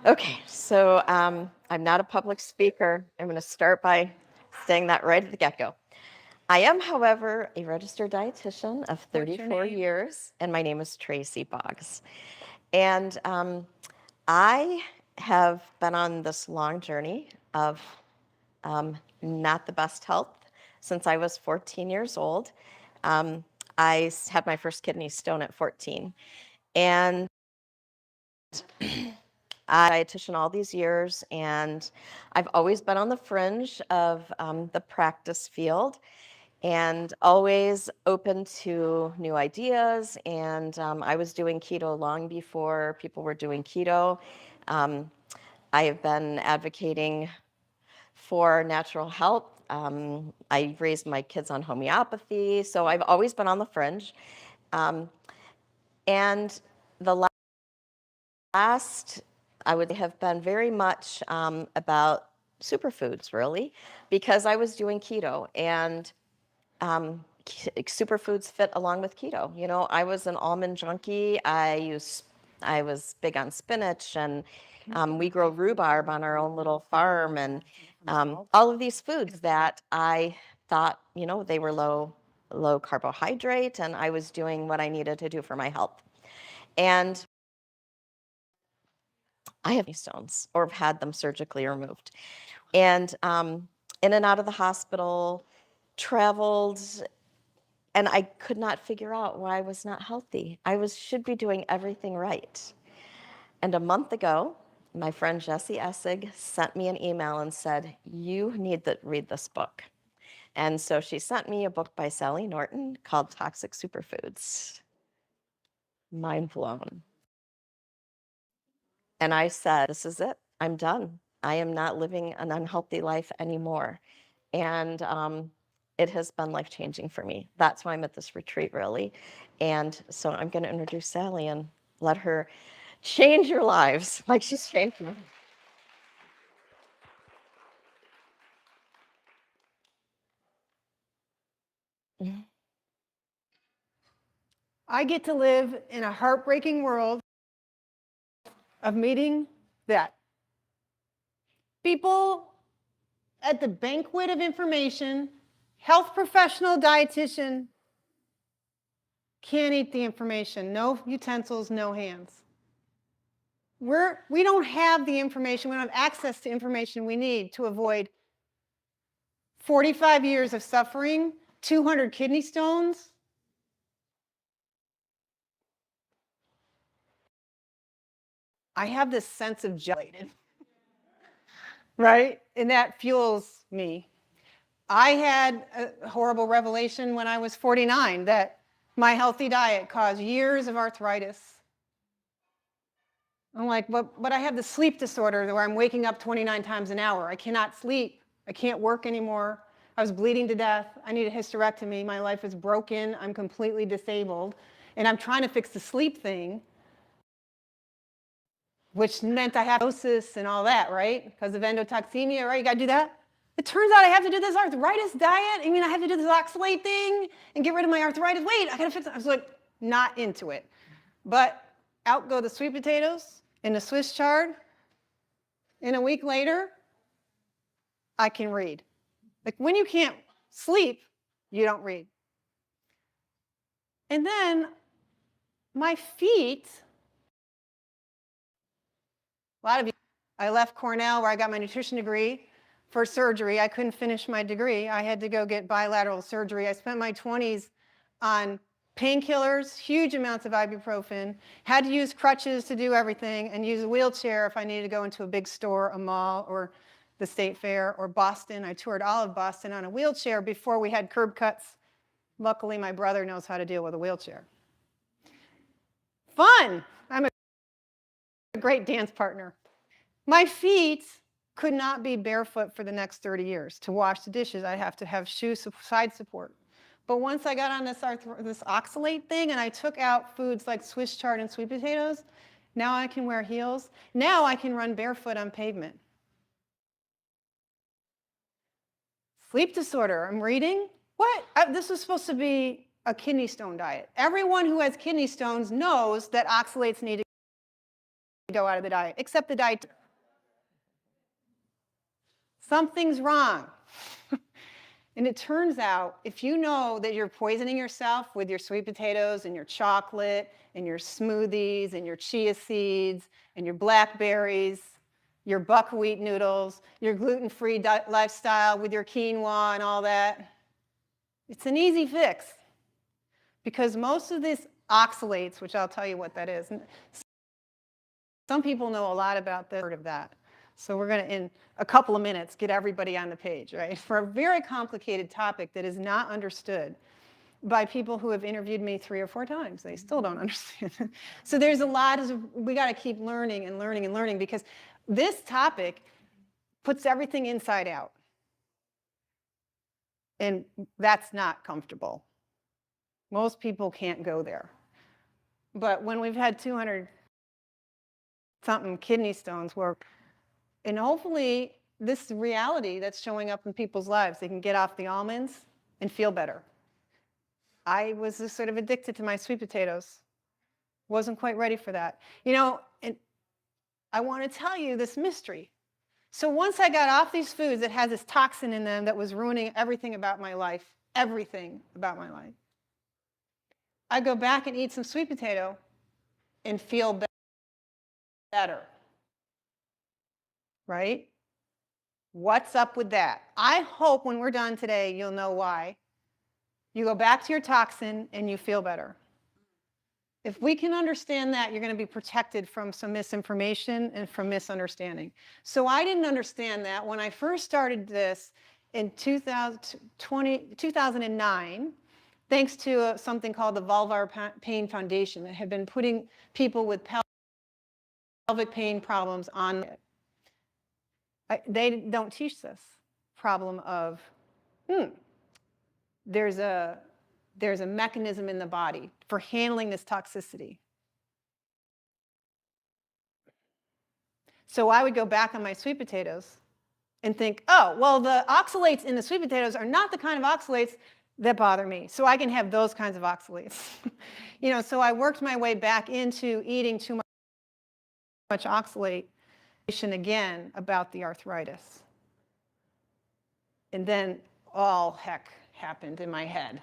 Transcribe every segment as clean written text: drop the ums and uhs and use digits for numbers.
Okay, so I'm not a public speaker. I'm going to start by saying that right at the get-go. I am, however, a registered dietitian of 34 years, and my name is Tracy Boggs. And I have been on this long journey of not the best health since I was 14 years old. Um, I had my first kidney stone at 14. And I dietitian all these years, and I've always been on the fringe of the practice field and always open to new ideas. And I was doing keto long before people were doing keto. Um, I have been advocating for natural health. I raised my kids on homeopathy, so I've always been on the fringe. Um, and the last, I would have been very much about superfoods, really, because I was doing keto, and superfoods fit along with keto. You know, I was an almond junkie. I was big on spinach, and we grow rhubarb on our own little farm, and all of these foods that I thought, you know, they were low carbohydrate, and I was doing what I needed to do for my health. And I have kidney stones or have had them surgically removed. And in and out of the hospital, traveled, and I could not figure out why I was not healthy. Should be doing everything right. And a month ago, my friend Jessie Essig sent me an email and said, "You need to read this book." And so she sent me a book by Sally Norton called Toxic Superfoods. Mind blown. And I said, "This is it. I'm done. I am not living an unhealthy life anymore." And it has been life-changing for me. That's why I'm at this retreat, really. And so I'm going to introduce Sally and let her change your lives like she's changed mine. I get to live in a heartbreaking world of meeting that people at the banquet of information, health professional, dietitian, can't eat the information. No utensils, no hands. We don't have the information, we don't have access to information we need to avoid 45 years of suffering, 200 kidney stones. I have this sense of joy, right? And that fuels me. I had a horrible revelation when I was 49 that my healthy diet caused years of arthritis. I'm like, but I have the sleep disorder where I'm waking up 29 times an hour. I cannot sleep. I can't work anymore. I was bleeding to death. I need a hysterectomy. My life is broken. I'm completely disabled. And I'm trying to fix the sleep thing, which meant I have cirrhosis and all that, right? Because of endotoxemia, right? You got to do that. It turns out I have to do this arthritis diet. I mean, I have to do this oxalate thing and get rid of my arthritis. Wait, I got to fix it. I was like, not into it. But out go the sweet potatoes and the Swiss chard. And a week later, I can read. Like when you can't sleep, you don't read. And then my feet, a lot of you, I left Cornell where I got my nutrition degree for surgery. I couldn't finish my degree. I had to go get bilateral surgery. I spent my 20s on painkillers, huge amounts of ibuprofen, had to use crutches to do everything, and use a wheelchair if I needed to go into a big store, a mall, or the State Fair, or Boston. I toured all of Boston on a wheelchair before we had curb cuts. Luckily, my brother knows how to deal with a wheelchair. Fun! I'm a great dance partner. My feet could not be barefoot for the next 30 years. To wash the dishes, I'd have to have shoe side support. But once I got on this oxalate thing and I took out foods like Swiss chard and sweet potatoes, now I can wear heels. Now I can run barefoot on pavement. Sleep disorder, I'm reading. What? This was supposed to be a kidney stone diet. Everyone who has kidney stones knows that oxalates need to go out of the diet, except the diet. Something's wrong. And it turns out, if you know that you're poisoning yourself with your sweet potatoes and your chocolate and your smoothies and your chia seeds and your blackberries, your buckwheat noodles, your gluten-free lifestyle with your quinoa and all that, it's an easy fix. Because most of these oxalates, which I'll tell you what that is, some people know a lot about this, heard of that. So we're going to, in a couple of minutes, get everybody on the page, right? For a very complicated topic that is not understood by people who have interviewed me 3 or 4 times. They still don't understand. So there's a lot of, we got to keep learning and learning and learning, because this topic puts everything inside out. And that's not comfortable. Most people can't go there. But when we've had 200 something kidney stones work, and hopefully this reality that's showing up in people's lives, they can get off the almonds and feel better. I was just sort of addicted to my sweet potatoes. Wasn't quite ready for that. You know, and I want to tell you this mystery. So once I got off these foods that had this toxin in them that was ruining everything about my life, I go back and eat some sweet potato and feel better. Right? What's up with that? I hope when we're done today, you'll know why. You go back to your toxin and you feel better. If we can understand that, you're going to be protected from some misinformation and from misunderstanding. So I didn't understand that when I first started this in 2009, thanks to something called the Vulvar Pain Foundation that had been putting people with pelvic pain problems on it. They don't teach this problem of, there's a mechanism in the body for handling this toxicity. So I would go back on my sweet potatoes and think, oh, well, the oxalates in the sweet potatoes are not the kind of oxalates that bother me. So I can have those kinds of oxalates. You know, so I worked my way back into eating too much oxalate again about the arthritis. And then all heck happened in my head.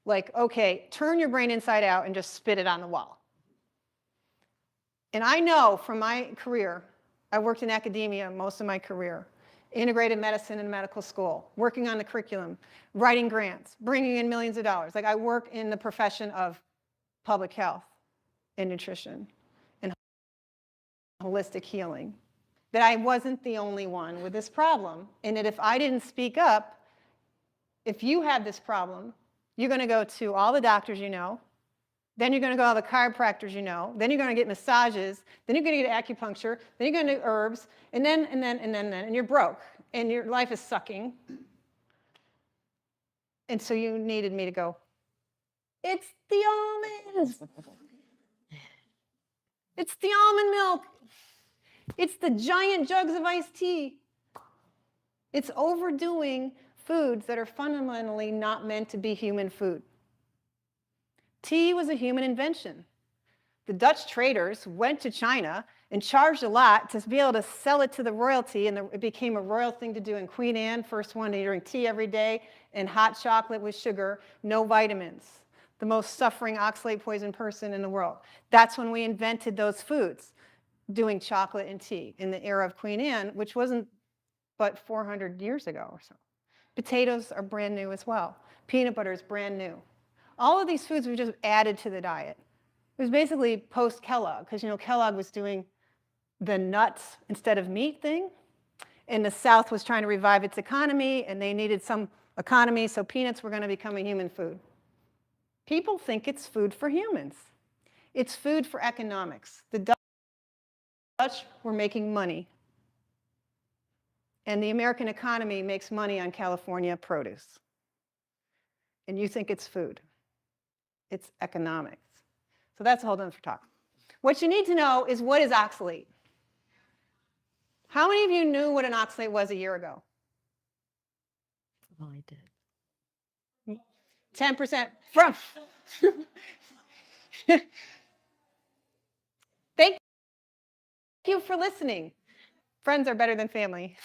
Like, okay, turn your brain inside out and just spit it on the wall. And I know from my career, I worked in academia most of my career, integrated medicine in medical school, working on the curriculum, writing grants, bringing in millions of dollars. Like I work in the profession of public health and nutrition and holistic healing. That I wasn't the only one with this problem, and that if I didn't speak up, if you have this problem, you're going to go to all the doctors you know, then you're going to go to all the chiropractors you know, then you're going to get massages, then you're going to get acupuncture, then you're going to do herbs, and then, and you're broke, and your life is sucking. And so you needed me to go, it's the almonds. It's the almond milk. It's the giant jugs of iced tea. It's overdoing foods that are fundamentally not meant to be human food. Tea was a human invention. The Dutch traders went to China and charged a lot to be able to sell it to the royalty, and it became a royal thing to do. And Queen Anne, first one to drink tea every day, and hot chocolate with sugar, no vitamins. The most suffering oxalate poison person in the world. That's when we invented those foods, doing chocolate and tea in the era of Queen Anne, which wasn't but 400 years ago or so. Potatoes are brand new as well. Peanut butter is brand new. All of these foods were just added to the diet. It was basically post-Kellogg, because you know Kellogg was doing the nuts instead of meat thing, and the South was trying to revive its economy, and they needed some economy, so peanuts were going to become a human food. People think it's food for humans. It's food for economics. The Dutch were making money, and the American economy makes money on California produce. And you think it's food. It's economics. So that's a whole other talk. What you need to know is, what is oxalate? How many of you knew what an oxalate was a year ago? Well, I did. 10% from. Thank you for listening. Friends are better than family.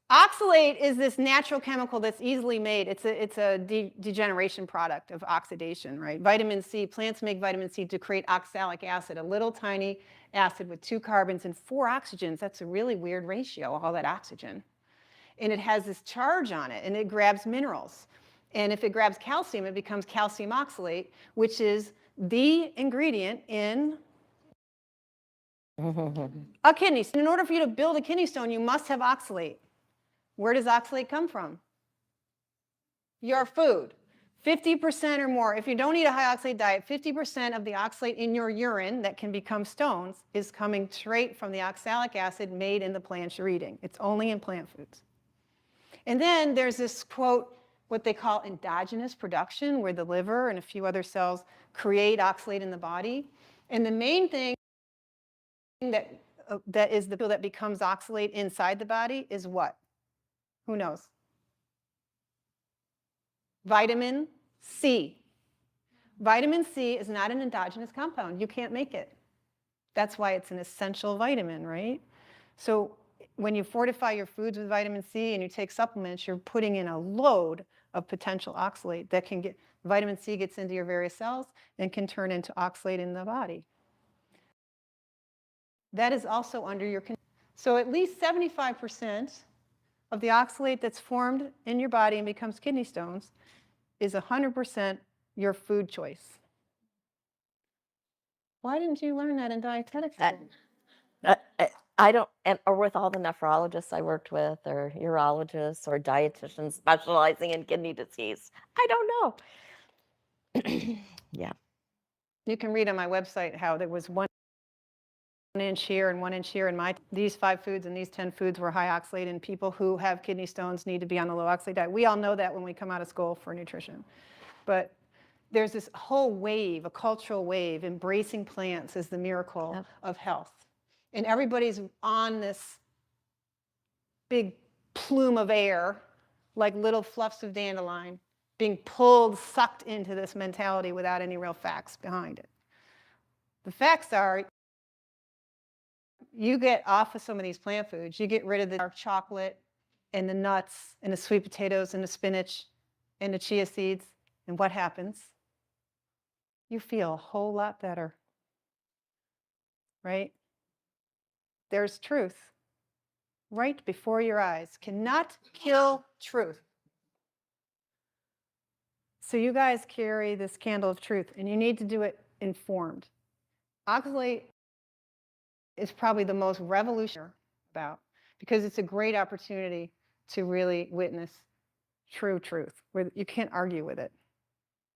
Oxalate is this natural chemical that's easily made. It's a degeneration product of oxidation, right? Vitamin C, plants make vitamin C to create oxalic acid, a little tiny acid with 2 carbons and 4 oxygens. That's a really weird ratio, all that oxygen. And it has this charge on it, and it grabs minerals. And if it grabs calcium, it becomes calcium oxalate, which is the ingredient in a kidney stone. In order for you to build a kidney stone, you must have oxalate. Where does oxalate come from? Your food. 50% or more. If you don't eat a high oxalate diet, 50% of the oxalate in your urine that can become stones is coming straight from the oxalic acid made in the plants you're eating. It's only in plant foods. And then there's this quote, what they call endogenous production, where the liver and a few other cells create oxalate in the body. And the main thing that is the fuel that becomes oxalate inside the body is what? Who knows? Vitamin C. Vitamin C is not an endogenous compound. You can't make it. That's why it's an essential vitamin, right? So when you fortify your foods with vitamin C and you take supplements, you're putting in a load of potential oxalate that can get, vitamin C gets into your various cells and can turn into oxalate in the body. That is also under your control. So at least 75% of the oxalate that's formed in your body and becomes kidney stones is 100% your food choice. Why didn't you learn that in dietetics? I don't, or with all the nephrologists I worked with, or urologists, or dietitians specializing in kidney disease. I don't know. Yeah. You can read on my website how there was 1 inch here and 1 inch here, and these 5 foods and these 10 foods were high oxalate, and people who have kidney stones need to be on the low oxalate diet. We all know that when we come out of school for nutrition. But there's this whole wave, a cultural wave, embracing plants as the miracle of health. And everybody's on this big plume of air, like little fluffs of dandelion, being pulled, sucked into this mentality without any real facts behind it. The facts are, you get off of some of these plant foods, you get rid of the dark chocolate and the nuts and the sweet potatoes and the spinach and the chia seeds, and what happens? You feel a whole lot better, right? There's truth right before your eyes. Cannot kill truth. So you guys carry this candle of truth, and you need to do it informed. Oxalate is probably the most revolutionary about, because it's a great opportunity to really witness true truth, where you can't argue with it,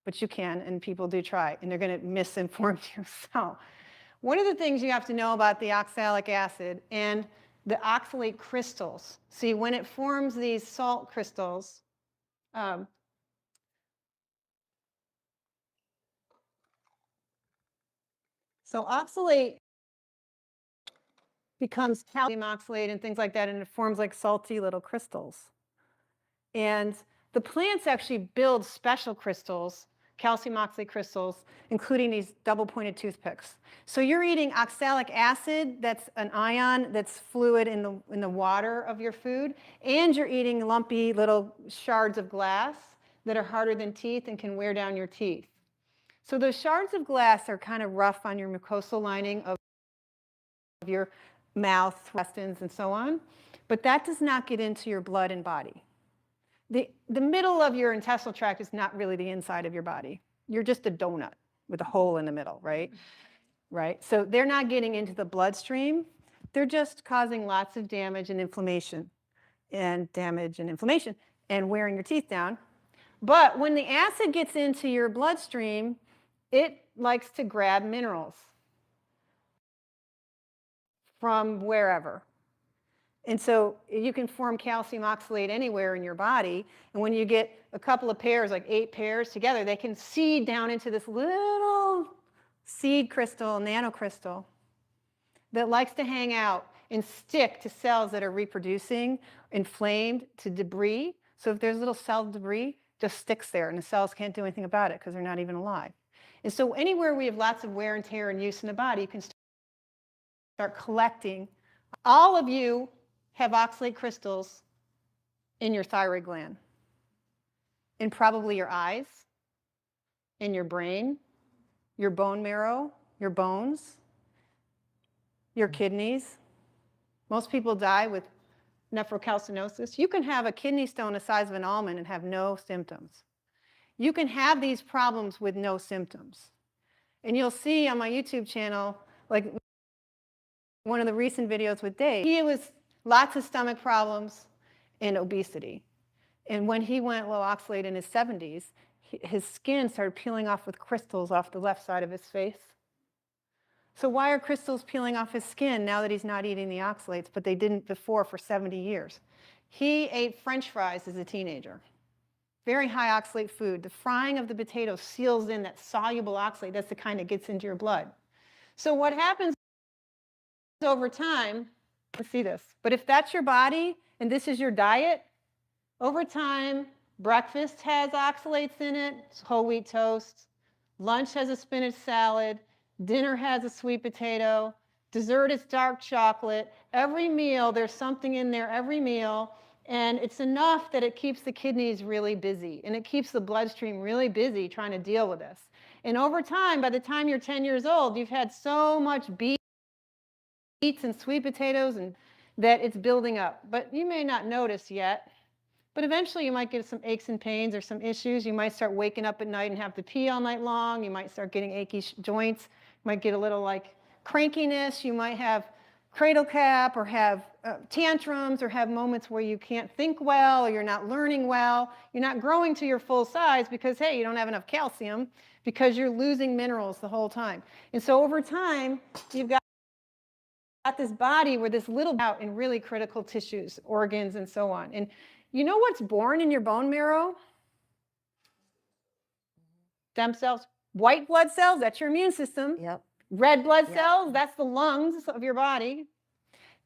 but you can, and people do try, and they're going to misinform you. So one of the things you have to know about the oxalic acid and the oxalate crystals. See, when it forms these salt crystals, so oxalate becomes calcium oxalate and things like that, and it forms like salty little crystals. And the plants actually build special crystals, calcium oxalate crystals, including these double-pointed toothpicks. So you're eating oxalic acid, that's an ion that's fluid in the water of your food, and you're eating lumpy little shards of glass that are harder than teeth and can wear down your teeth. So those shards of glass are kind of rough on your mucosal lining of your mouth, intestines, and so on, but that does not get into your blood and body. The middle of your intestinal tract is not really the inside of your body. You're just a donut with a hole in the middle, right? Right? So they're not getting into the bloodstream. They're just causing lots of damage and inflammation and wearing your teeth down. But when the acid gets into your bloodstream, it likes to grab minerals from wherever. And so you can form calcium oxalate anywhere in your body. And when you get a couple of pairs, like 8 pairs together, they can seed down into this little seed crystal, nanocrystal, that likes to hang out and stick to cells that are reproducing, inflamed, to debris. So if there's little cell debris, just sticks there, and the cells can't do anything about it because they're not even alive. And so anywhere we have lots of wear and tear and use in the body, you can start start collecting. All of you have oxalate crystals in your thyroid gland, in probably your eyes, in your brain, your bone marrow, your bones, your kidneys. Most people die with nephrocalcinosis. You can have a kidney stone the size of an almond and have no symptoms. You can have these problems with no symptoms. And you'll see on my YouTube channel, like one of the recent videos with Dave, he was lots of stomach problems and obesity. And when he went low oxalate in his 70s, his skin started peeling off with crystals off the left side of his face. So why are crystals peeling off his skin now that he's not eating the oxalates, but they didn't before for 70 years? He ate French fries as a teenager. Very high oxalate food. The frying of the potato seals in that soluble oxalate. That's the kind that gets into your blood. So what happens over time, let's see this, but if that's your body and this is your diet, over time, breakfast has oxalates in it, it's whole wheat toast. Lunch has a spinach salad. Dinner has a sweet potato. Dessert is dark chocolate. Every meal, there's something in there every meal. And it's enough that it keeps the kidneys really busy. And it keeps the bloodstream really busy trying to deal with this. And over time, by the time you're 10 years old, you've had so much beets and sweet potatoes and that it's building up. But you may not notice yet. But eventually you might get some aches and pains or some issues. You might start waking up at night and have to pee all night long. You might start getting achy joints. You might get a little like crankiness. You might have cradle cap or have tantrums or have moments where you can't think well or you're not learning well. You're not growing to your full size because, hey, you don't have enough calcium because you're losing minerals the whole time. And so over time, you've got this body where this little out in really critical tissues, organs, and so on. And you know what's born in your bone marrow? Stem cells. White blood cells, that's your immune system. Yep. Red blood cells, that's the lungs of your body.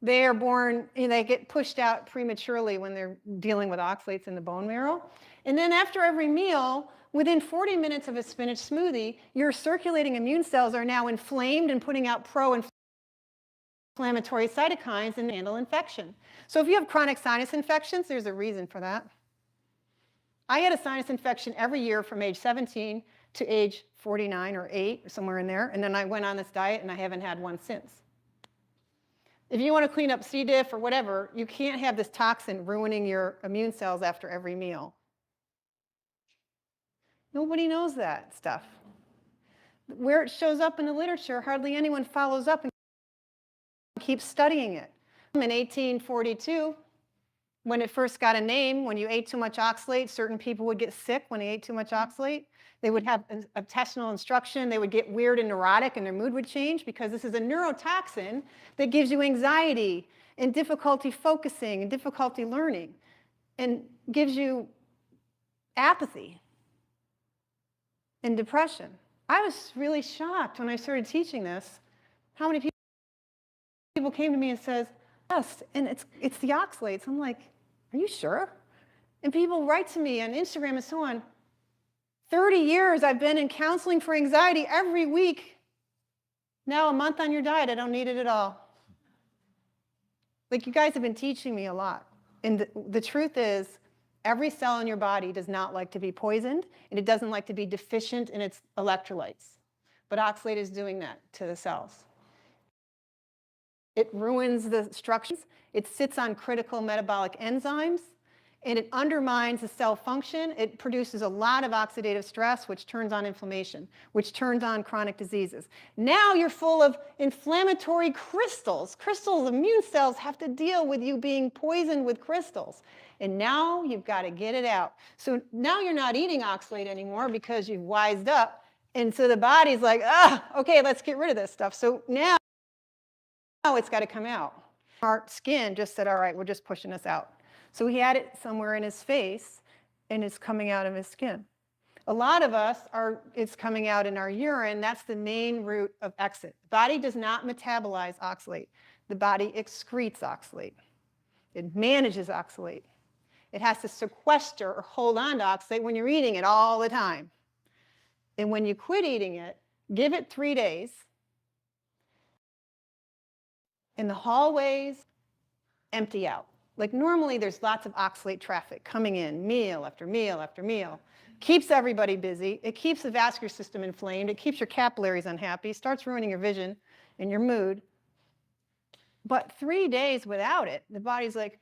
They are born, and they get pushed out prematurely when they're dealing with oxalates in the bone marrow. And then after every meal, within 40 minutes of a spinach smoothie, your circulating immune cells are now inflamed and putting out pro-inflammatory cytokines and handle infection. So if you have chronic sinus infections, there's a reason for that. I had a sinus infection every year from age 17 to age 49 or 8, or somewhere in there, and then I went on this diet and I haven't had one since. If you want to clean up C. diff or whatever, you can't have this toxin ruining your immune cells after every meal. Nobody knows that stuff. Where it shows up in the literature, hardly anyone follows up and keeps studying it. In 1842, when it first got a name, when you ate too much oxalate, certain people would get sick when they ate too much oxalate. They would have intestinal instruction. They would get weird and neurotic, and their mood would change because this is a neurotoxin that gives you anxiety and difficulty focusing and difficulty learning and gives you apathy and depression. I was really shocked when I started teaching this, how many people came to me and says, yes, and it's the oxalates. I'm like, are you sure? And people write to me on Instagram and so on. 30 years I've been in counseling for anxiety every week. Now a month on your diet, I don't need it at all. Like, you guys have been teaching me a lot. And the truth is, every cell in your body does not like to be poisoned, and it doesn't like to be deficient in its electrolytes. But oxalate is doing that to the cells. It ruins the structures. It sits on critical metabolic enzymes, and it undermines the cell function. It produces a lot of oxidative stress, which turns on inflammation, which turns on chronic diseases. Now you're full of inflammatory crystals. Crystals, immune cells have to deal with you being poisoned with crystals. And now you've got to get it out. So now you're not eating oxalate anymore because you've wised up. And so the body's like, okay, let's get rid of this stuff. So now it's got to come out. Our skin just said, all right, we're just pushing this out. So he had it somewhere in his face, and it's coming out of his skin. A lot of us it's coming out in our urine. That's the main route of exit. The body does not metabolize oxalate. The body excretes oxalate. It manages oxalate. It has to sequester or hold on to oxalate when you're eating it all the time. And when you quit eating it, give it 3 days. and the hallways empty out. Like normally there's lots of oxalate traffic coming in, meal after meal after meal. Keeps everybody busy. It keeps the vascular system inflamed. It keeps your capillaries unhappy, starts ruining your vision and your mood. But 3 days without it, the body's like,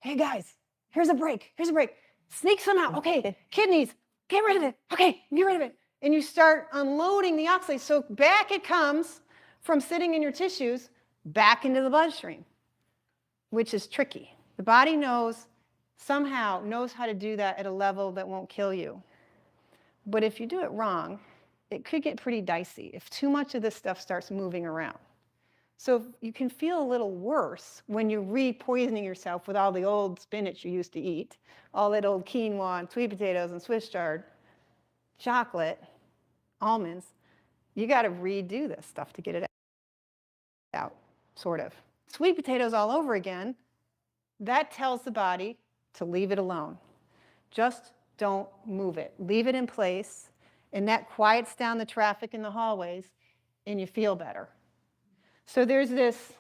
hey guys, here's a break, here's a break. Sneak some out. Okay, kidneys, get rid of it. Okay, get rid of it. And you start unloading the oxalate. So back it comes from sitting in your tissues back into the bloodstream, which is tricky. The body somehow knows how to do that at a level that won't kill you. But if you do it wrong, it could get pretty dicey if too much of this stuff starts moving around. So you can feel a little worse when you're re-poisoning yourself with all the old spinach you used to eat, all that old quinoa and sweet potatoes and Swiss chard, chocolate, almonds. You got to redo this stuff to get it out, sort of. Sweet potatoes all over again, that tells the body to leave it alone. Just don't move it. Leave it in place, and that quiets down the traffic in the hallways, and you feel better. So there's this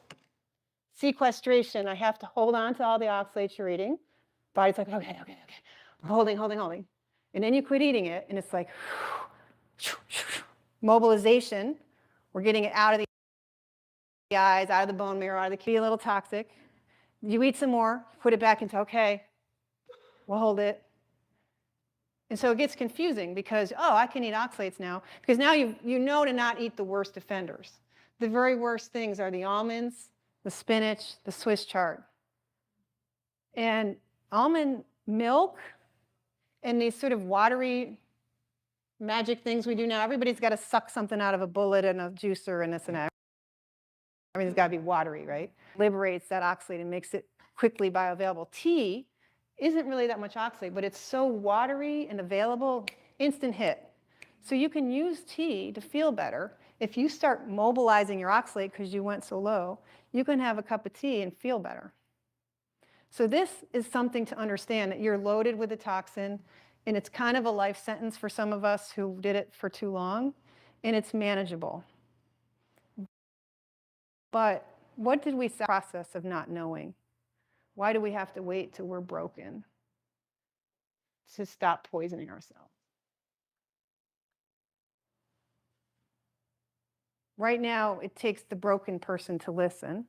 sequestration. I have to hold on to all the oxalates you're eating. Body's like, okay. Holding. And then you quit eating it, and it's like mobilization. We're getting it out of the eyes, out of the bone marrow, out of the kidney, a little toxic. You eat some more, put it back into, okay, we'll hold it. And so it gets confusing because, oh, I can eat oxalates now. Because now you know to not eat the worst offenders. The very worst things are the almonds, the spinach, the Swiss chard. And almond milk and these sort of watery magic things we do now, everybody's got to suck something out of a bullet and a juicer and this and that. Everything's got to be watery, right? Liberates that oxalate and makes it quickly bioavailable. Tea isn't really that much oxalate, but it's so watery and available, instant hit. So you can use tea to feel better. If you start mobilizing your oxalate because you went so low, you can have a cup of tea and feel better. So this is something to understand, that you're loaded with a toxin, and it's kind of a life sentence for some of us who did it for too long, and it's manageable. But what did we say in the process of not knowing? Why do we have to wait till we're broken to stop poisoning ourselves? Right now, it takes the broken person to listen.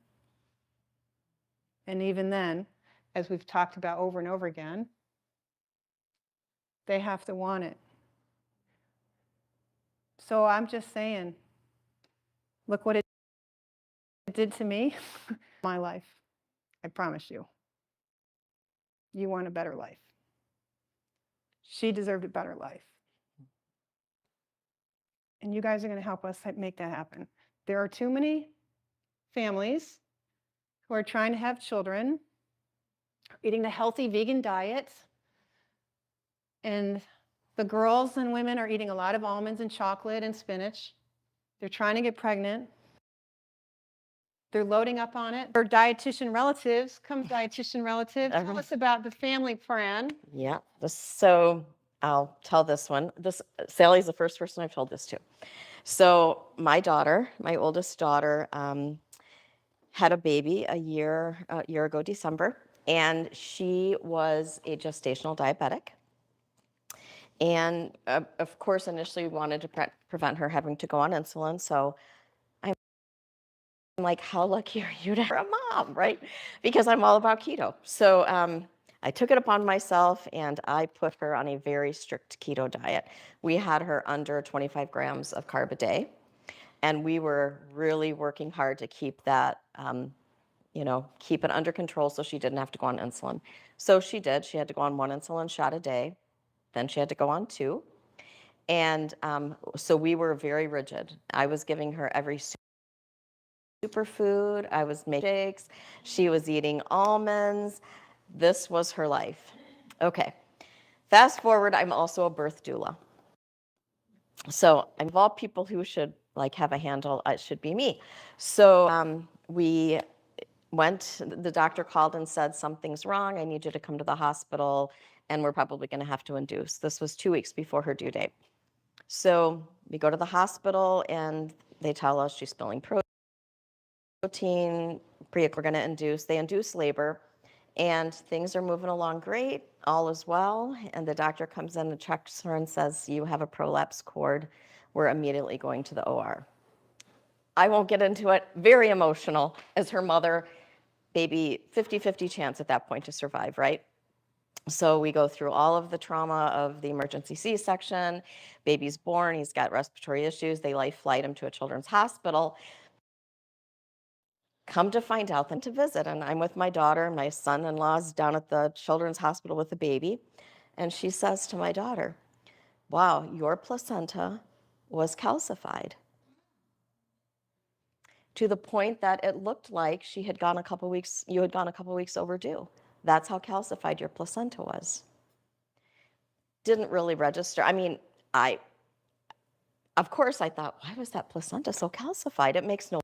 And even then, as we've talked about over and over again, they have to want it. So I'm just saying, look what it did to me, my life. I promise you. You want a better life. She deserved a better life. And you guys are going to help us make that happen. There are too many families who are trying to have children, eating the healthy vegan diet, and the girls and women are eating a lot of almonds and chocolate and spinach. They're trying to get pregnant. They're loading up on it. Their dietitian relatives, dietitian relative, tell us about the family plan. Yeah, so I'll tell this one. Sally's the first person I've told this to. So my oldest daughter, had a baby a year ago, December, and she was a gestational diabetic. And of course, initially we wanted to prevent her having to go on insulin. So I'm like, how lucky are you to have a mom, right? Because I'm all about keto. So I took it upon myself and I put her on a very strict keto diet. We had her under 25 grams of carb a day. And we were really working hard to keep that, keep it under control so she didn't have to go on insulin. So she did. She had to go on 1 insulin shot a day. Then she had to go on 2. And so we were very rigid. I was giving her every superfood. I was making shakes. She was eating almonds. This was her life. Okay. Fast forward, I'm also a birth doula. So of all people who should have a handle, it should be me. So we went, the doctor called and said, something's wrong. I need you to come to the hospital and we're probably going to have to induce. This was 2 weeks before her due date. So we go to the hospital and they tell us she's spilling protein. protein we're going to induce, they induce labor, and things are moving along great, all is well, and the doctor comes in and checks her and says, you have a prolapse cord, we're immediately going to the OR. I won't get into it, very emotional as her mother, baby 50-50 chance at that point to survive, right? So we go through all of the trauma of the emergency C-section, baby's born, he's got respiratory issues, they life flight him to a children's hospital. Come to find out then to visit, and I'm with my daughter, my son-in-law's down at the children's hospital with the baby, and she says to my daughter, wow, your placenta was calcified, to the point that it looked like you had gone a couple weeks overdue. That's how calcified your placenta was. Didn't really register. I mean, of course I thought, why was that placenta so calcified? It makes no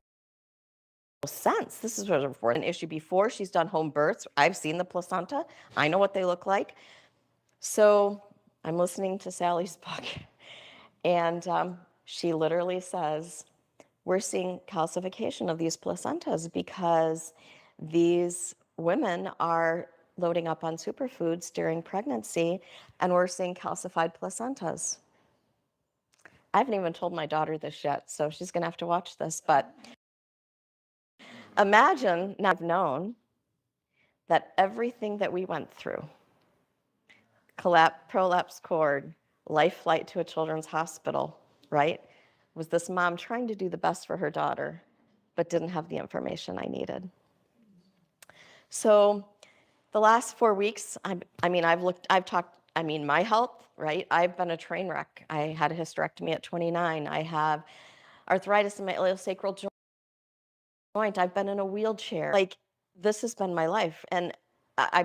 sense. This is an issue before. She's done home births. I've seen the placenta. I know what they look like. So I'm listening to Sally's book, and she literally says, we're seeing calcification of these placentas because these women are loading up on superfoods during pregnancy, and we're seeing calcified placentas. I haven't even told my daughter this yet, so she's going to have to watch this. But imagine now I've known that everything that we went through, prolapse cord, life flight to a children's hospital, right, was this mom trying to do the best for her daughter, but didn't have the information I needed. So the last 4 weeks, my health, right? I've been a train wreck. I had a hysterectomy at 29. I have arthritis in my iliosacral joint. I've been in a wheelchair. Like, this has been my life. And I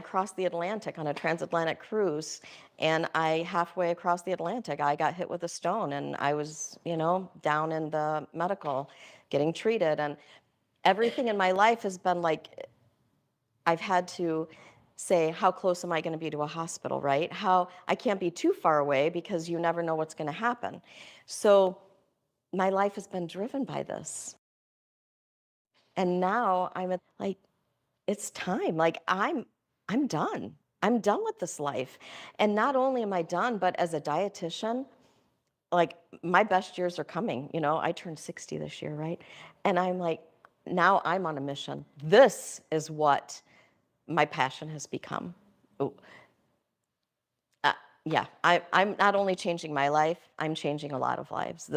crossed the Atlantic on a transatlantic cruise, and halfway across the Atlantic, I got hit with a stone, and I was, down in the medical getting treated. And everything in my life has been like, I've had to say, how close am I going to be to a hospital, right? I can't be too far away because you never know what's going to happen. So my life has been driven by this. And now it's time. Like, I'm done. I'm done with this life. And not only am I done, but as a dietitian, like, my best years are coming. I turned 60 this year, right? And I'm like, now I'm on a mission. This is what my passion has become. Ooh. Yeah, I'm not only changing my life, I'm changing a lot of lives.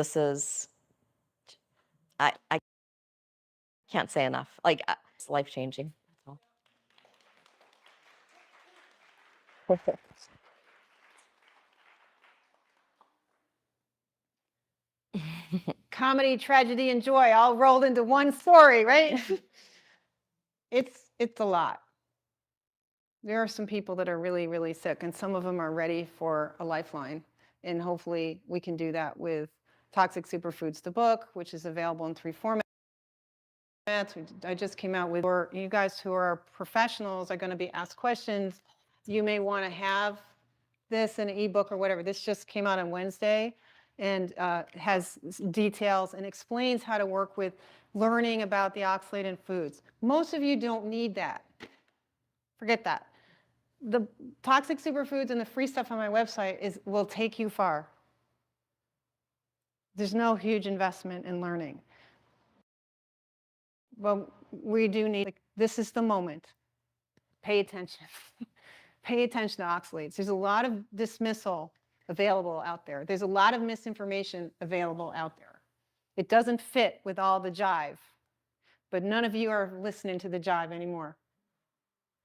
I can't say enough. Like, it's life changing. Comedy, tragedy, and joy all rolled into one story, right? It's a lot. There are some people that are really, really sick, and some of them are ready for a lifeline. And hopefully we can do that with Toxic Superfoods, the book, which is available in 3 formats. I just came out with, or you guys who are professionals are going to be asked questions. You may want to have this in an ebook or whatever. This just came out on Wednesday, and has details and explains how to work with learning about the oxalate in foods. Most of you don't need that. Forget that. The Toxic Superfoods and the free stuff on my website will take you far. There's no huge investment in learning. But we do need, this is the moment. Pay attention. Pay attention to oxalates. There's a lot of dismissal available out there. There's a lot of misinformation available out there. It doesn't fit with all the jive, but none of you are listening to the jive anymore,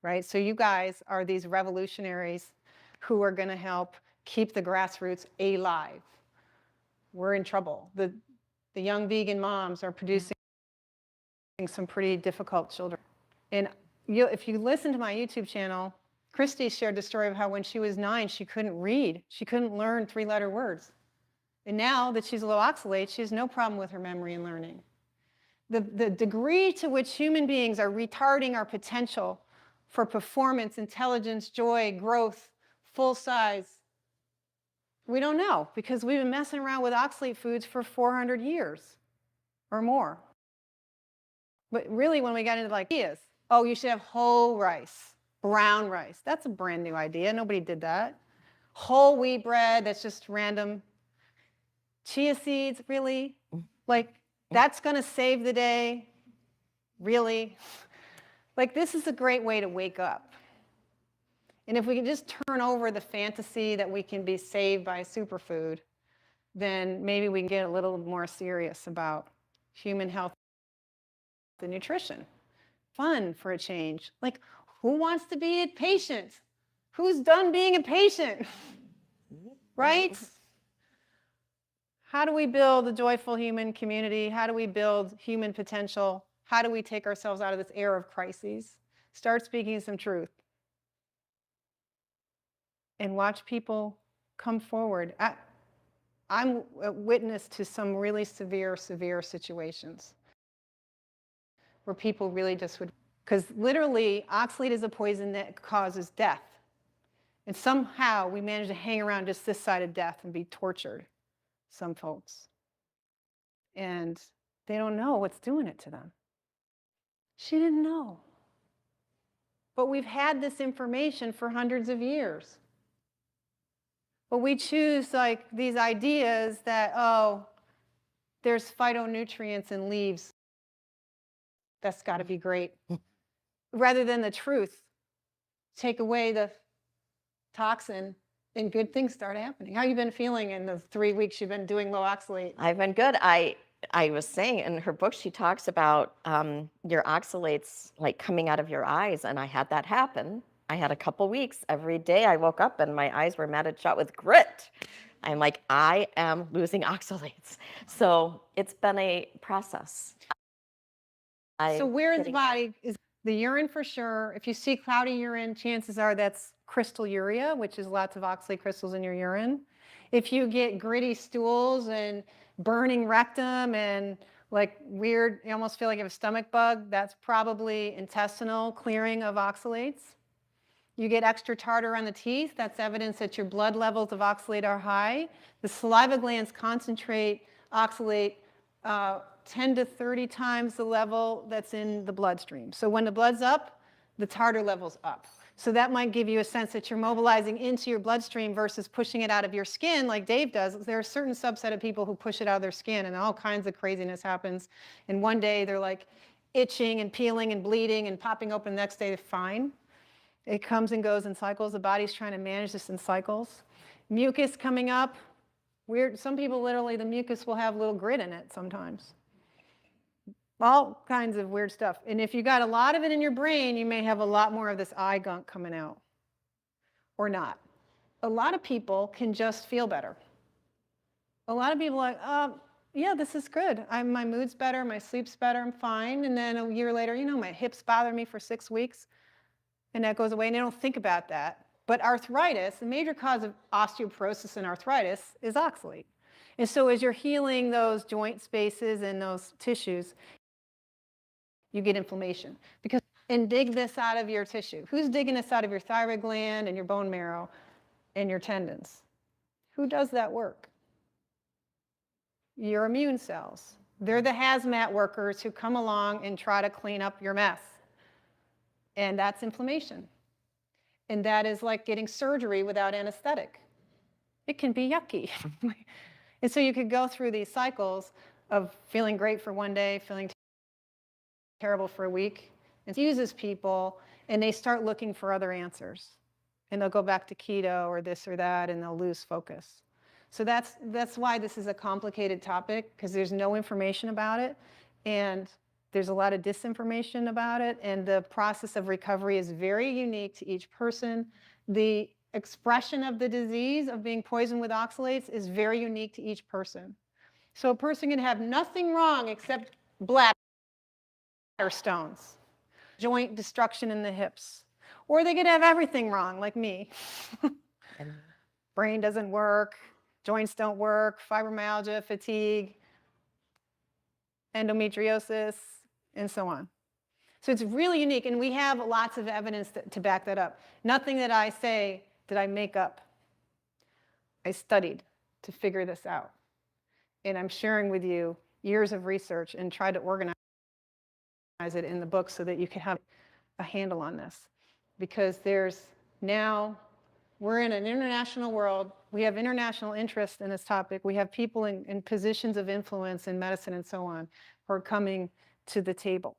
right? So you guys are these revolutionaries who are going to help keep the grassroots alive. We're in trouble. The young vegan moms are producing some pretty difficult children. And if you listen to my YouTube channel, Christy shared the story of how when she was 9, she couldn't read. She couldn't learn 3-letter words. And now that she's low oxalate, she has no problem with her memory and learning. The degree to which human beings are retarding our potential for performance, intelligence, joy, growth, full size, we don't know, because we've been messing around with oxalate foods for 400 years or more. But really, when we got into like ideas, oh, you should have whole rice, brown rice. That's a brand new idea. Nobody did that. Whole wheat bread, that's just random. Chia seeds, really? Like, that's going to save the day? Really? Like, this is a great way to wake up. And if we can just turn over the fantasy that we can be saved by a superfood, then maybe we can get a little more serious about human health and nutrition. Fun for a change. Like, who wants to be a patient? Who's done being a patient? Right? How do we build a joyful human community? How do we build human potential? How do we take ourselves out of this era of crises? Start speaking some truth. And watch people come forward. I'm a witness to some really severe situations where people really just would, because literally oxalate is a poison that causes death. And somehow we manage to hang around just this side of death and be tortured, some folks. And they don't know what's doing it to them. She didn't know. But we've had this information for hundreds of years. But we choose like these ideas that, oh, there's phytonutrients in leaves. That's got to be great. Rather than the truth. Take away the toxin and good things start happening. How have you been feeling in the 3 weeks you've been doing low oxalate? I've been good. I was saying in her book, she talks about your oxalates like coming out of your eyes, and I had that happen. I had a couple weeks. Every day I woke up and my eyes were matted shut with grit. I'm like, I am losing oxalates. So it's been a process. So where in the body is the urine for sure? If you see cloudy urine, chances are that's crystalluria, which is lots of oxalate crystals in your urine. If you get gritty stools and burning rectum and like weird, you almost feel like you have a stomach bug, that's probably intestinal clearing of oxalates. You get extra tartar on the teeth, that's evidence that your blood levels of oxalate are high. The saliva glands concentrate oxalate 10 to 30 times the level that's in the bloodstream. So when the blood's up, the tartar level's up. So that might give you a sense that you're mobilizing into your bloodstream versus pushing it out of your skin like Dave does. There are a certain subset of people who push it out of their skin and all kinds of craziness happens. And one day they're like itching and peeling and bleeding and popping open, the next day they're fine. It comes and goes in cycles. The body's trying to manage this in cycles. Mucus coming up. Weird. Some people literally, the mucus will have little grit in it sometimes. All kinds of weird stuff. And if you got a lot of it in your brain, you may have a lot more of this eye gunk coming out. Or not. A lot of people can just feel better. A lot of people are like, yeah, this is good. My mood's better, my sleep's better, I'm fine. And then a year later, you know, my hips bother me for 6 weeks. And that goes away, and they don't think about that. But arthritis, the major cause of osteoporosis and arthritis is oxalate. And so as you're healing those joint spaces and those tissues, you get inflammation. And dig this out of your tissue. Who's digging this out of your thyroid gland and your bone marrow and your tendons? Who does that work? Your immune cells. They're the hazmat workers who come along and try to clean up your mess. And that's inflammation. And that is like getting surgery without anesthetic. It can be yucky. And so you could go through these cycles of feeling great for one day, feeling terrible for a week. It uses people, and they start looking for other answers. And they'll go back to keto or this or that, and they'll lose focus. So that's why this is a complicated topic, because there's no information about it. And there's a lot of disinformation about it, and the process of recovery is very unique to each person. The expression of the disease of being poisoned with oxalates is very unique to each person. So a person can have nothing wrong except bladder stones, joint destruction in the hips, or they could have everything wrong, like me. Brain doesn't work, joints don't work, fibromyalgia, fatigue, endometriosis, and so on. So it's really unique, and we have lots of evidence to back that up. Nothing that I say did I make up. I studied to figure this out. And I'm sharing with you years of research and tried to organize it in the book so that you can have a handle on this. Because there's now, we're in an international world. We have international interest in this topic. We have people in positions of influence in medicine and so on who are coming to the table.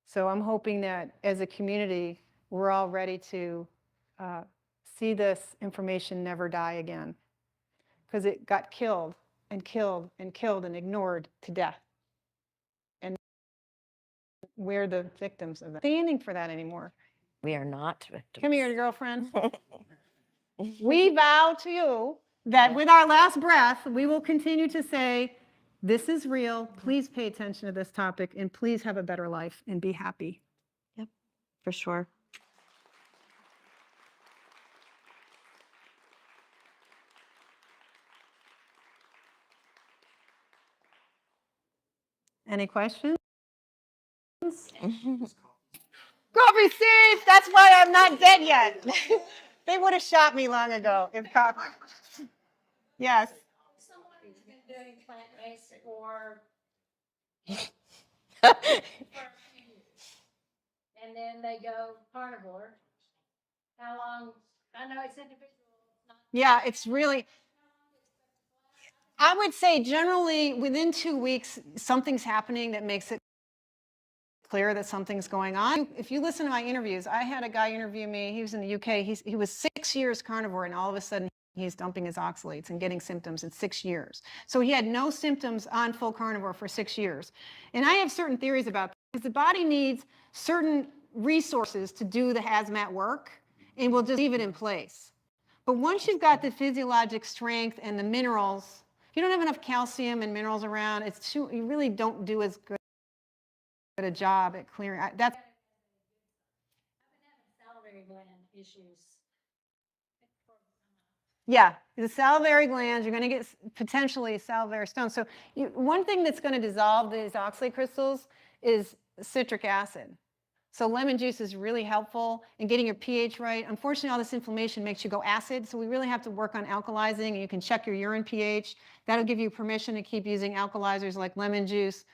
So I'm hoping that as a community, we're all ready to see this information never die again, because it got killed and killed and killed and ignored to death. And we're the victims of that. Standing for that anymore. We are not victims. Come here, girlfriend. We vow to you that with our last breath, we will continue to say, this is real. Please pay attention to this topic, and please have a better life and be happy. Yep, for sure. Any questions? Coffee Steve, that's why I'm not dead yet. They would have shot me long ago if coffee. Yes. Somebody's been doing plant-based for and then they go carnivore. How long? I know it's individual. It's not Yeah, it's really, I would say generally within 2 weeks, something's happening that makes it clear that something's going on. If you listen to my interviews, I had a guy interview me. He was in the UK. He was 6 years carnivore, and all of a sudden he's dumping his oxalates and getting symptoms in 6 years. So he had no symptoms on full carnivore for 6 years. And I have certain theories about that, because the body needs certain resources to do the hazmat work, and we'll just leave it in place. But once you've got the physiologic strength and the minerals, if you don't have enough calcium and minerals around, you really don't do as good a job at clearing. That's salivary gland issues. Yeah, the salivary glands, you're going to get potentially salivary stones. So one thing that's going to dissolve these oxalate crystals is citric acid. So lemon juice is really helpful in getting your pH right. Unfortunately, all this inflammation makes you go acid, so we really have to work on alkalizing, and you can check your urine pH. That'll give you permission to keep using alkalizers like lemon juice,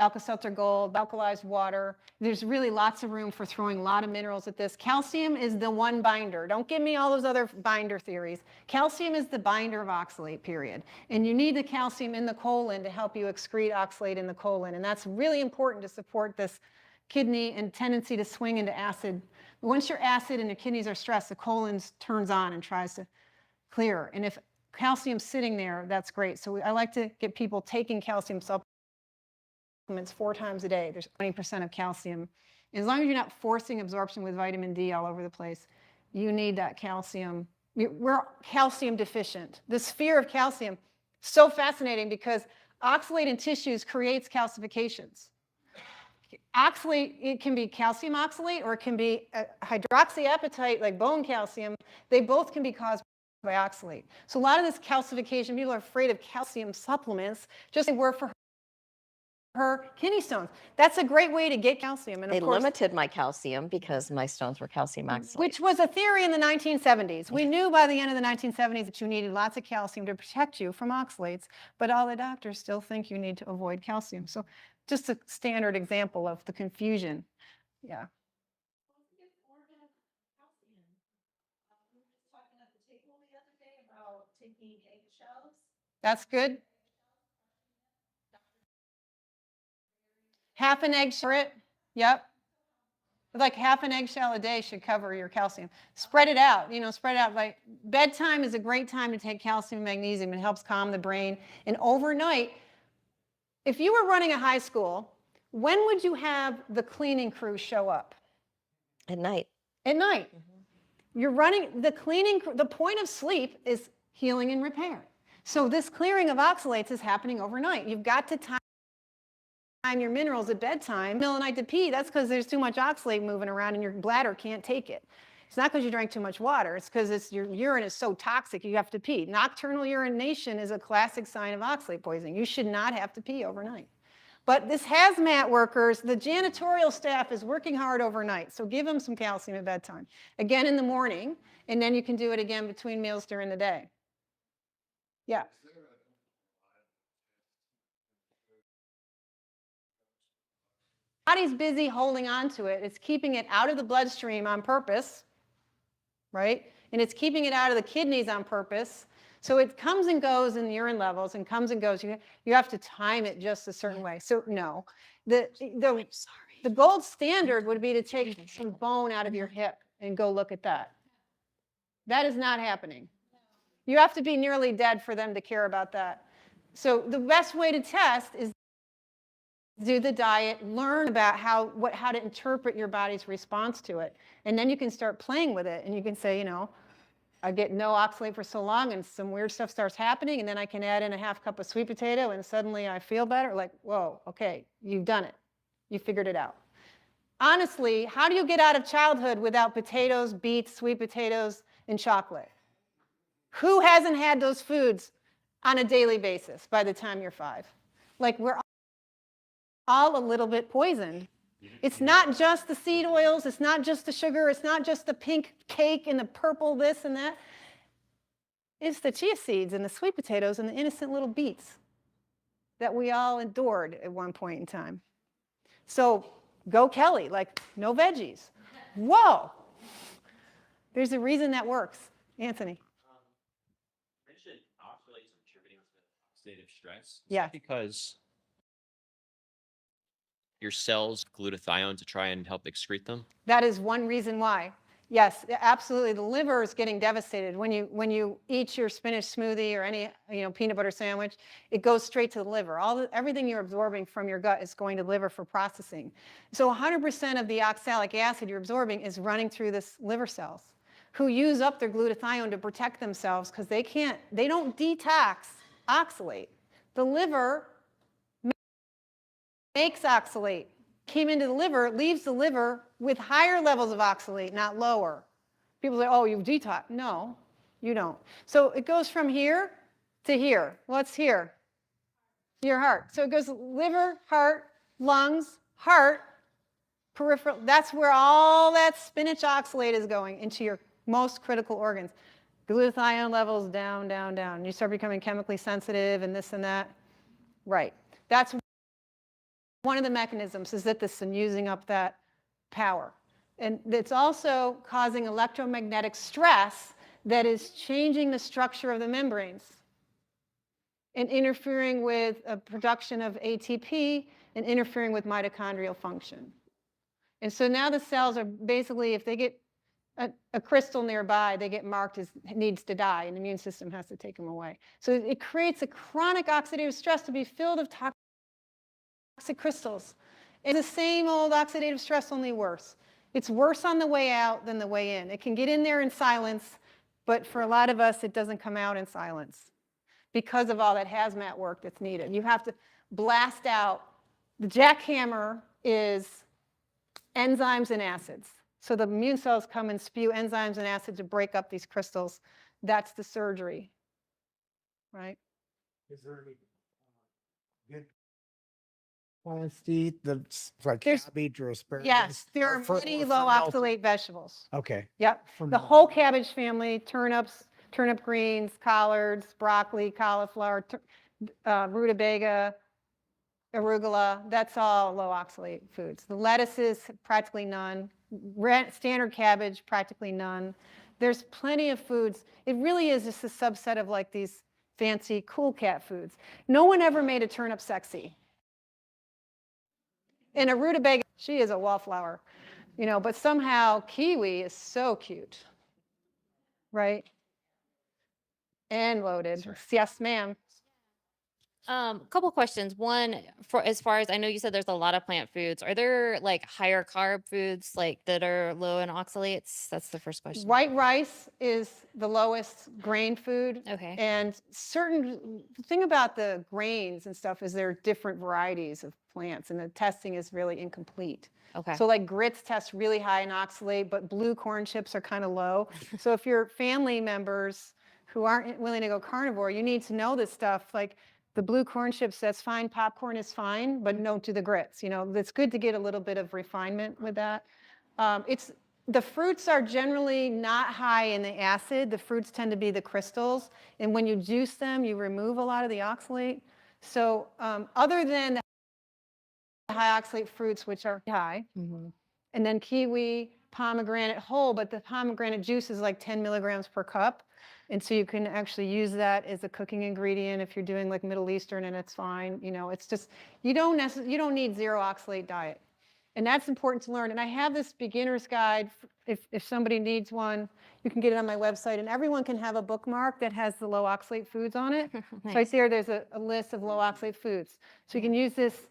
Alka-Seltzer Gold, alkalized water. There's really lots of room for throwing a lot of minerals at this. Calcium is the one binder. Don't give me all those other binder theories. Calcium is the binder of oxalate, period. And you need the calcium in the colon to help you excrete oxalate in the colon. And that's really important to support this kidney and tendency to swing into acid. Once you're acid and your kidneys are stressed, the colon turns on and tries to clear. And if calcium's sitting there, that's great. So I like to get people taking calcium supplements 4 times a day. There's 20% of calcium. As long as you're not forcing absorption with vitamin D all over the place, you need that calcium. We're calcium deficient. This fear of calcium, so fascinating, because oxalate in tissues creates calcifications. Oxalate, it can be calcium oxalate, or it can be hydroxyapatite, like bone calcium. They both can be caused by oxalate. So a lot of this calcification, people are afraid of calcium supplements, just they work for her kidney stones. That's a great way to get calcium. And They of course, limited my calcium because my stones were calcium oxalate. which was a theory in the 1970s. We knew by the end of the 1970s that you needed lots of calcium to protect you from oxalates, but all the doctors still think you need to avoid calcium. So just a standard example of the confusion. Yeah. That's good. Half an egg shell. Yep. Like half an eggshell a day should cover your calcium. Spread it out, spread it out. Like bedtime is a great time to take calcium and magnesium. It helps calm the brain. And overnight, if you were running a high school, when would you have the cleaning crew show up? At night. At night. Mm-hmm. You're running the cleaning. The point of sleep is healing and repair. So this clearing of oxalates is happening overnight. You've got to time your minerals at bedtime. Middle of the night to pee, that's because there's too much oxalate moving around and your bladder can't take it. It's not because you drank too much water. It's because your urine is so toxic you have to pee. Nocturnal urination is a classic sign of oxalate poisoning. You should not have to pee overnight. But this hazmat workers, the janitorial staff is working hard overnight. So give them some calcium at bedtime. Again in the morning, and then you can do it again between meals during the day. Yeah. body's busy holding on to it. It's keeping it out of the bloodstream on purpose, right? And it's keeping it out of the kidneys on purpose. So it comes and goes in the urine levels and comes and goes. You have to time it just a certain way. So no, the gold standard would be to take some bone out of your hip and go look at that. That is not happening. You have to be nearly dead for them to care about that. So the best way to test is do the diet, learn about how to interpret your body's response to it. And then you can start playing with it. And you can say, you know, I get no oxalate for so long and some weird stuff starts happening. And then I can add in a half cup of sweet potato and suddenly I feel better. Like, whoa, okay, you've done it. You figured it out. Honestly, how do you get out of childhood without potatoes, beets, sweet potatoes, and chocolate? Who hasn't had those foods on a daily basis by the time you're 5? Like, we're all a little bit poisoned. It's not just the seed oils, it's not just the sugar, it's not just the pink cake and the purple this and that. It's the chia seeds and the sweet potatoes and the innocent little beets that we all adored at one point in time. So go Kelly, like no veggies. Whoa! There's a reason that works. Anthony. You mentioned oxalates contributing to oxidative stress. Yeah. Because your cells glutathione to try and help excrete them? That is one reason why. Yes, absolutely. The liver is getting devastated. When you eat your spinach smoothie or any peanut butter sandwich, it goes straight to the liver. Everything you're absorbing from your gut is going to the liver for processing. So 100% of the oxalic acid you're absorbing is running through this liver cells, who use up their glutathione to protect themselves because they don't detox oxalate. The liver makes oxalate, came into the liver, leaves the liver with higher levels of oxalate, not lower. People say, oh, you detox. No, you don't. So it goes from here to here. What's here? Your heart. So it goes liver, heart, lungs, heart, peripheral. That's where all that spinach oxalate is going, into your most critical organs. Glutathione levels down, down, down. You start becoming chemically sensitive and this and that. Right. That's one of the mechanisms, is that this is using up that power. And it's also causing electromagnetic stress that is changing the structure of the membranes and interfering with a production of ATP and interfering with mitochondrial function. And so now the cells are basically, if they get a crystal nearby, they get marked as needs to die, and the immune system has to take them away. So it creates a chronic oxidative stress to be filled with toxic crystals. It's the same old oxidative stress, only worse. It's worse on the way out than the way in. It can get in there in silence, but for a lot of us, it doesn't come out in silence because of all that hazmat work that's needed. You have to blast out. The jackhammer is enzymes and acids. So the immune cells come and spew enzymes and acids to break up these crystals. That's the surgery, right? Is there any good plants to eat? Like There's- cabbage or asparagus? Yes, there are Or many low fermented? oxalate vegetables. Okay. Yep, the Fermented. whole cabbage family, turnips, turnip greens, collards, broccoli, cauliflower, rutabaga, arugula, that's all low oxalate foods. The lettuces, practically none. Standard cabbage, practically none. There's plenty of foods. It really is just a subset of like these fancy cool cat foods. No one ever made a turnip sexy. And a rutabaga, she is a wallflower, but somehow kiwi is so cute, right? And loaded. Sure. Yes, ma'am. Couple questions. One, for as far as I know, you said there's a lot of plant foods. Are there like higher carb foods like that are low in oxalates? That's the first question. White rice is the lowest grain food. Okay. And the thing about the grains and stuff is there are different varieties of plants, and the testing is really incomplete. Okay. So like grits test really high in oxalate, but blue corn chips are kind of low. So if you're family members who aren't willing to go carnivore, you need to know this stuff. Like the blue corn chips, that's fine. Popcorn is fine, but don't do the grits. It's good to get a little bit of refinement with that. The fruits are generally not high in the acid. The fruits tend to be the crystals. And when you juice them, you remove a lot of the oxalate. So other than high oxalate fruits, which are high. And then kiwi, pomegranate whole, but the pomegranate juice is like 10 milligrams per cup. And so you can actually use that as a cooking ingredient if you're doing like Middle Eastern, and it's fine. You know, it's just, you don't need zero oxalate diet. And that's important to learn. And I have this beginner's guide. If somebody needs one, you can get it on my website. And everyone can have a bookmark that has the low oxalate foods on it. Nice. So I see there's a list of low oxalate foods. So you can use this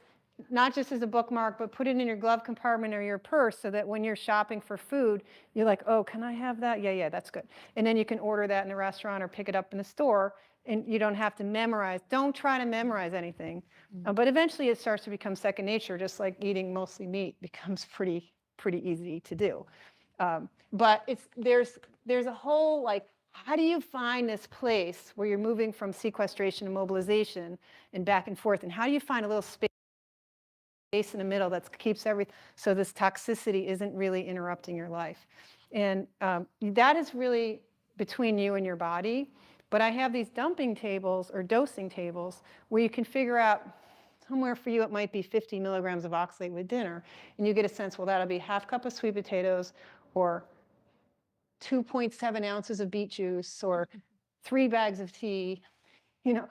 not just as a bookmark, but put it in your glove compartment or your purse so that when you're shopping for food, you're like, oh, can I have that? Yeah, that's good. And then you can order that in a restaurant or pick it up in the store, and you don't have to memorize. Don't try to memorize anything. But eventually it starts to become second nature, just like eating mostly meat becomes pretty easy to do. But there's a whole, like, how do you find this place where you're moving from sequestration to mobilization and back and forth? And how do you find a little space in the middle that keeps everything, so this toxicity isn't really interrupting your life? And that is really between you and your body. But I have these dumping tables or dosing tables where you can figure out, somewhere for you it might be 50 milligrams of oxalate with dinner. And you get a sense, well, that'll be half cup of sweet potatoes, or 2.7 ounces of beet juice, or 3 bags of tea, you know,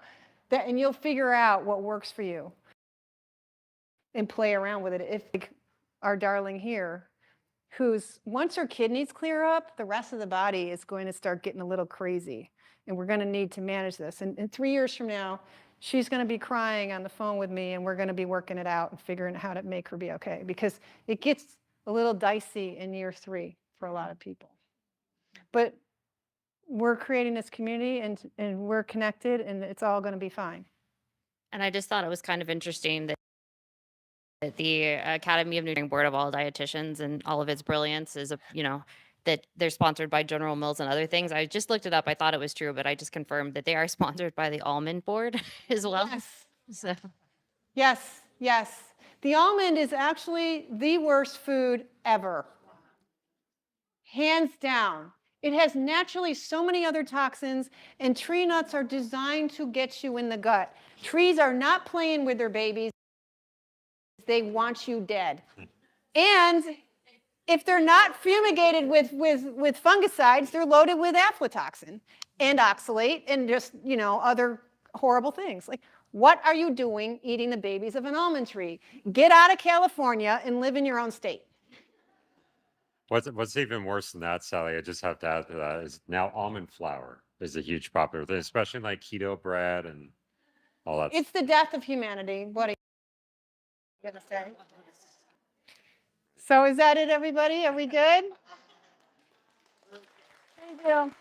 that, and you'll figure out what works for you and play around with it. If like our darling here, who's, once her kidneys clear up, the rest of the body is going to start getting a little crazy. And we're going to need to manage this. And 3 years from now, she's going to be crying on the phone with me, and we're going to be working it out and figuring out how to make her be okay. Because it gets a little dicey in year 3 for a lot of people. But we're creating this community, and we're connected, and it's all going to be fine. And I just thought it was kind of interesting that the Academy of Nutrition Board of all dietitians and all of its brilliance is, that they're sponsored by General Mills and other things. I just looked it up. I thought it was true, but I just confirmed that they are sponsored by the Almond Board as well. Yes. So. Yes. The almond is actually the worst food ever. Hands down. It has naturally so many other toxins, and tree nuts are designed to get you in the gut. Trees are not playing with their babies. They want you dead. And if they're not fumigated with fungicides, they're loaded with aflatoxin and oxalate and just, other horrible things. Like, what are you doing eating the babies of an almond tree? Get out of California and live in your own state. What's even worse than that, Sally, I just have to add to that, is now almond flour is a huge popular thing, especially in like keto bread and all that. It's the death of humanity. What are you going to say? So is that it, everybody? Are we good? Thank you.